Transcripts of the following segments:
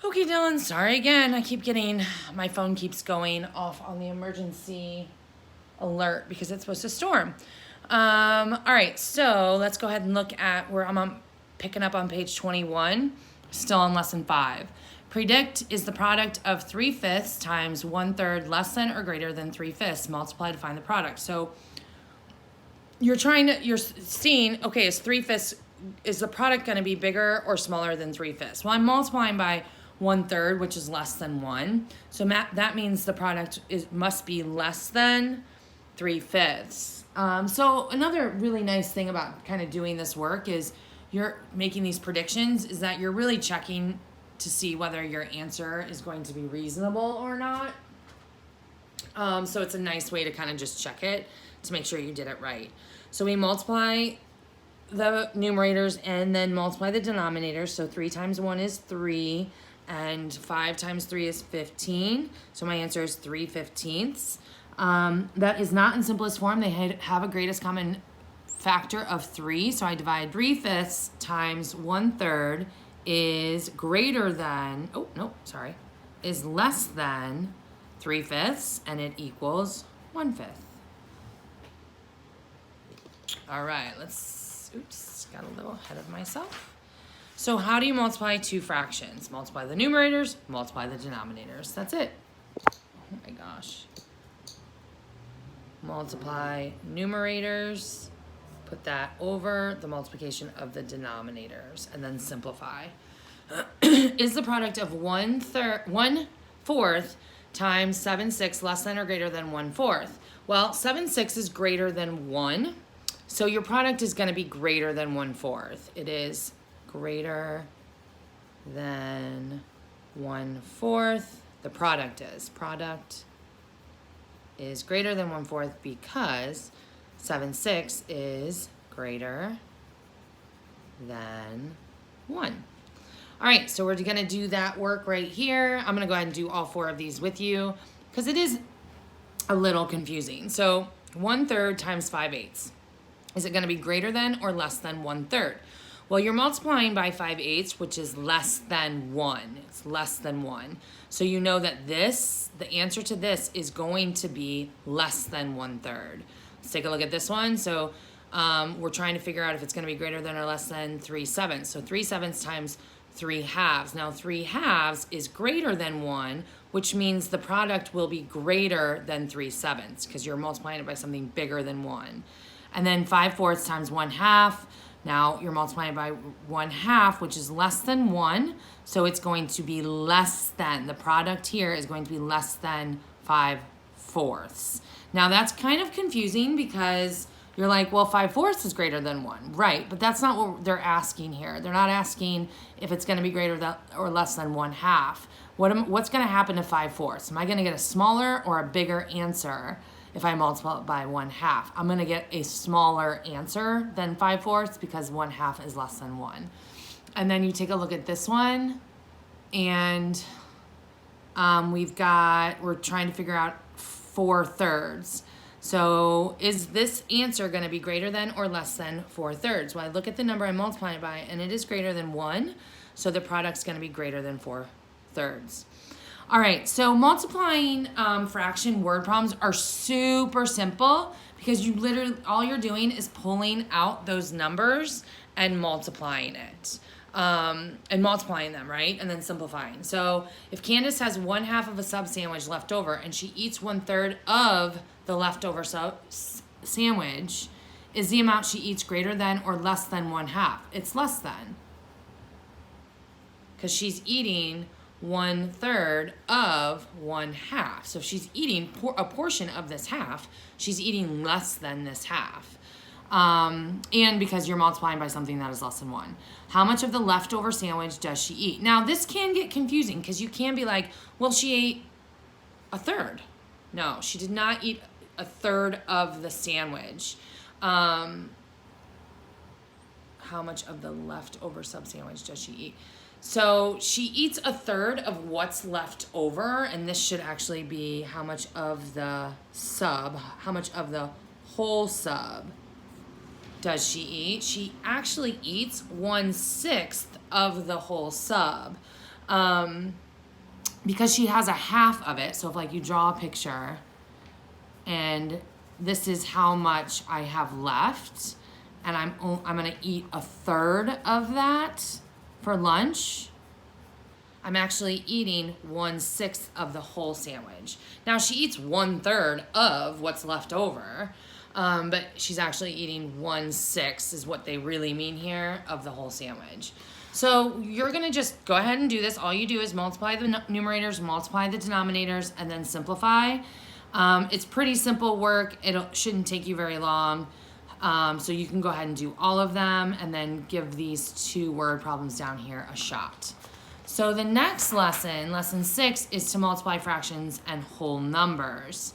Okay, Dylan, sorry again. My phone keeps going off on the emergency alert because it's supposed to storm. All right, so let's go ahead and look at where picking up on page 21, still on lesson 5. Predict is the product of 3/5 times 1/3 less than or greater than 3/5. Multiply to find the product. So you're seeing, okay, is the product going to be bigger or smaller than 3/5? Well, I'm multiplying by 1/3, which is less than 1. So that means the product must be less than 3/5. So another really nice thing about kind of doing this work is you're making these predictions is that you're really checking to see whether your answer is going to be reasonable or not. So it's a nice way to kind of just check it to make sure you did it right. So we multiply the numerators and then multiply the denominators. So 3 times 1 is 3 and 5 times 3 is 15. So my answer is 3/15. That is not in simplest form. They have a greatest common factor of 3. So I divide 3/5 times 1/3 is greater than, is less than 3/5, and it equals 1/5. All right, got a little ahead of myself. So how do you multiply two fractions? Multiply the numerators, multiply the denominators. That's it. Oh my gosh. Multiply numerators, put that over the multiplication of the denominators, and then simplify. Is the product of 1/4 times 7/6 less than or greater than 1/4? Well, 7/6 is greater than 1, so your product is going to be greater than 1/4. It is greater than 1/4. The product is greater than 1/4 because 7/6 is greater than 1. All right, so we're going to do that work right here. I'm going to go ahead and do all 4 of these with you because it is a little confusing. So 1/3 times 5/8. Is it going to be greater than or less than 1/3? Well, you're multiplying by 5/8, which is less than 1. It's less than 1. So you know that the answer to this is going to be less than 1/3. Let's take a look at this one. So we're trying to figure out if it's going to be greater than or less than 3/7. So 3/7 times 3/2. Now 3/2 is greater than 1, which means the product will be greater than 3/7 because you're multiplying it by something bigger than 1. And then 5/4 times 1/2. Now you're multiplying by 1/2, which is less than 1. So it's going to be less than, the product here is going to be less than 5/4. Now that's kind of confusing because you're like, well, 5/4 is greater than 1. Right, but that's not what they're asking here. They're not asking if it's going to be greater than or less than 1/2. What's going to happen to 5/4? Am I going to get a smaller or a bigger answer? If I multiply it by 1/2, I'm going to get a smaller answer than 5/4 because 1/2 is less than 1. And then you take a look at this one, and we're trying to figure out 4/3. So is this answer going to be greater than or less than 4/3? Well, I look at the number I'm multiplying by, and it is greater than 1, so the product's going to be greater than 4/3. All right, so multiplying fraction word problems are super simple because you literally, all you're doing is pulling out those numbers and multiplying it. And multiplying them, right? And then simplifying. So if Candace has 1/2 of a sub sandwich left over and she eats 1/3 of the leftover sandwich, is the amount she eats greater than or less than 1/2? It's less than. Because she's eating 1/3 of 1/2. So if she's eating a portion of this half, she's eating less than this half. And because you're multiplying by something that is less than 1. How much of the leftover sandwich does she eat? Now, this can get confusing because you can be like, well, she ate 1/3. No, she did not eat 1/3 of the sandwich. How much of the leftover sub sandwich does she eat? So she eats 1/3 of what's left over, and this should actually be how much of the whole sub does she eat? She actually eats 1/6 of the whole sub. because she has a half of it. So if like you draw a picture and this is how much I have left, and I'm gonna eat a third of that for lunch, I'm actually eating 1/6 of the whole sandwich. Now she eats 1/3 of what's left over, but she's actually eating 1/6 is what they really mean here of the whole sandwich. So you're gonna just go ahead and do this. All you do is multiply the numerators, multiply the denominators, and then simplify. It's pretty simple work. It shouldn't take you very long. So you can go ahead and do all of them and then give these 2 word problems down here a shot. So the next lesson, lesson 6, is to multiply fractions and whole numbers,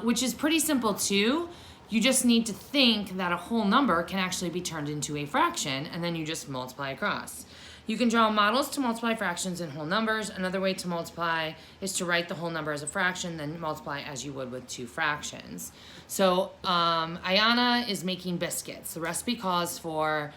which is pretty simple too. You just need to think that a whole number can actually be turned into a fraction, and then you just multiply across. You can draw models to multiply fractions and whole numbers. Another way to multiply is to write the whole number as a fraction, then multiply as you would with 2 fractions. So Ayana is making biscuits. The recipe calls for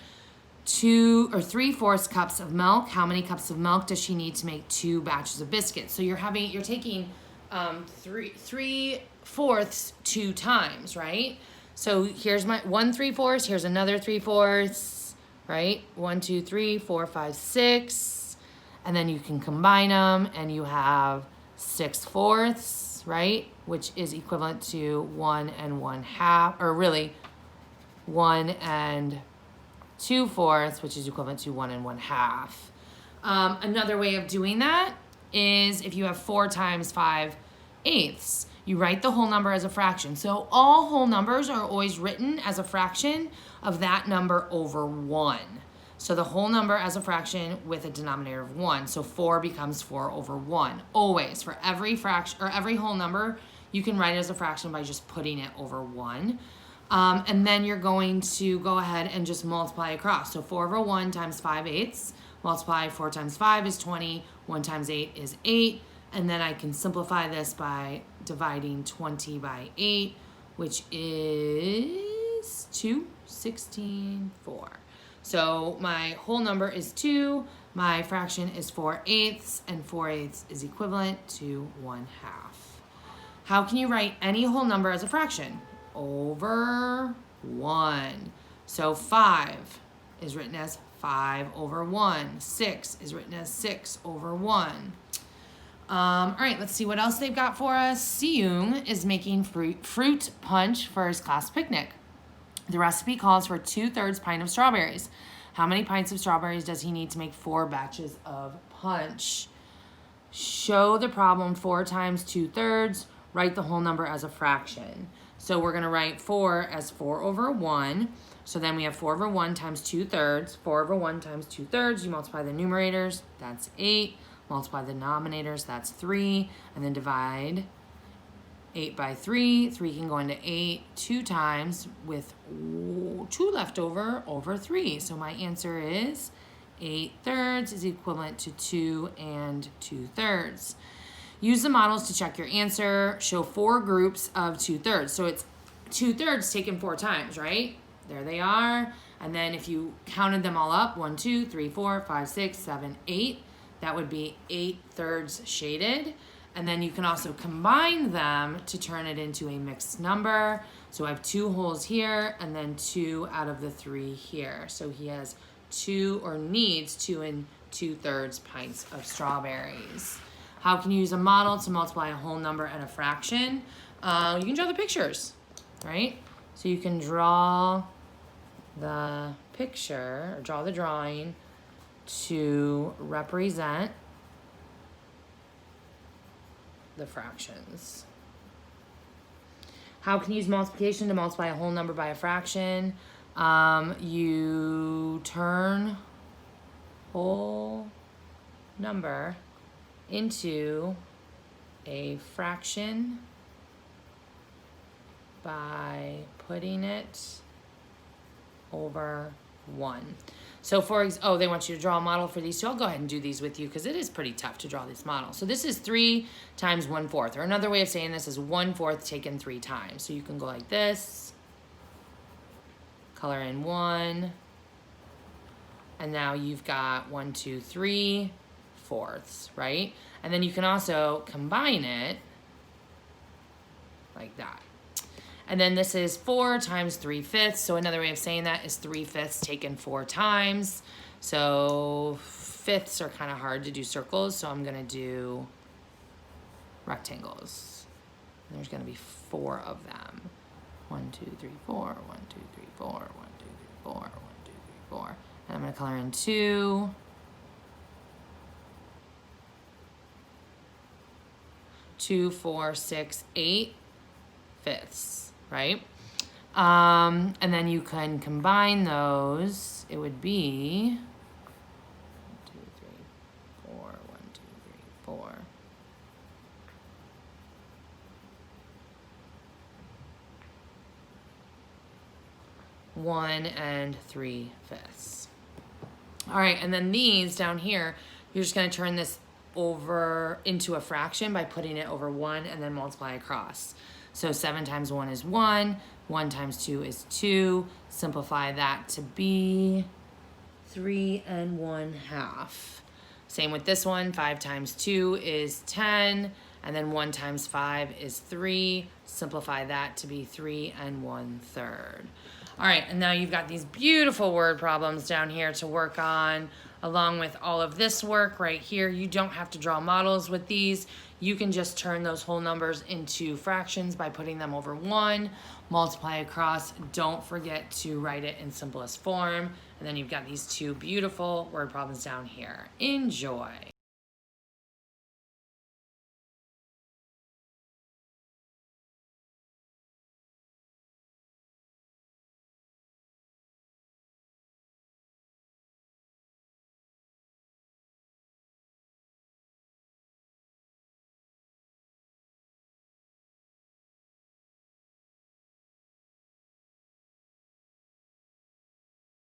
2 or 3/4 cups of milk. How many cups of milk does she need to make 2 batches of biscuits? So you're taking 3/4 2 times, right? So here's my 1 3/4, here's another 3/4, right? 1, 2, 3, 4, 5, 6, and then you can combine them, and you have 6/4, right? Which is equivalent to 1 1/2, or really 1 2/4, which is equivalent to 1 1/2. Another way of doing that is if you have 4 times 5/8, you write the whole number as a fraction. So all whole numbers are always written as a fraction of that number over 1. So the whole number as a fraction with a denominator of 1. So 4 becomes 4 over 1. Always, for every fraction or every whole number, you can write it as a fraction by just putting it over 1. And then you're going to go ahead and just multiply across. So 4 over 1 times 5/8. Multiply 4 times 5 is 20. 1 times 8 is 8. And then I can simplify this by dividing 20 by 8, which is 2, 16, 4. So my whole number is 2. My fraction is 4/8, and 4/8 is equivalent to 1/2. How can you write any whole number as a fraction? Over 1. So 5 is written as 5 over 1. 6 is written as 6 over 1. All right, let's see what else they've got for us. Seung is making fruit punch for his class picnic. The recipe calls for 2/3 pint of strawberries. How many pints of strawberries does he need to make 4 batches of punch? Show the problem 4 times 2/3. Write the whole number as a fraction. So we're going to write 4 as 4 over 1. So then we have 4 over 1 times 2/3. 4 over 1 times 2/3. You multiply the numerators, that's 8. Multiply the denominators, that's 3. And then divide 8 by 3. 3 can go into 8 2 times with 2 left over 3. So my answer is 8/3 is equivalent to 2 2/3. Use the models to check your answer. Show 4 groups of 2/3. So it's 2/3 taken 4 times, right? There they are. And then if you counted them all up, 1, 2, 3, 4, 5, 6, 7, 8, that would be 8/3 shaded. And then you can also combine them to turn it into a mixed number. So I have 2 wholes here and then 2 out of the 3 here. So he has 2 or needs 2 2/3 pints of strawberries. How can you use a model to multiply a whole number and a fraction? You can draw the pictures, right? So you can draw the picture or draw the drawing to represent the fractions. How can you use multiplication to multiply a whole number by a fraction? You turn whole number into a fraction by putting it over 1. So they want you to draw a model for these. So I'll go ahead and do these with you because it is pretty tough to draw this model. So this is 3 times 1/4. Or another way of saying this is 1/4 taken 3 times. So you can go like this. Color in 1. And now you've got 1, 2, 3, fourths, right? And then you can also combine it like that. And then this is 4 times 3/5. So another way of saying that is 3/5 taken 4 times. So fifths are kind of hard to do circles, so I'm gonna do rectangles. And there's gonna be 4 of them. 1, 2, 3, 4, 1, 2, 3, 4, 1, 2, 3, 4, 1, 2, 3, 4. And I'm gonna color in 2. 2, 4, 6, 8 fifths, right? And then you can combine those. It would be 1, 2, 3, 4, 1, 2, 3, 4. One and 3/5. All right, and then these down here, you're just gonna turn this over into a fraction by putting it over 1 and then multiply across. So 7 times 1 is 1, 1 times 2 is 2. Simplify that to be 3 1/2. Same with this one, 5 times 2 is 10, and then 1 times 5 is 3. Simplify that to be 3 1/3. All right, and now you've got these beautiful word problems down here to work on, along with all of this work right here. You don't have to draw models with these. You can just turn those whole numbers into fractions by putting them over 1, multiply across. Don't forget to write it in simplest form. And then you've got these 2 beautiful word problems down here. Enjoy.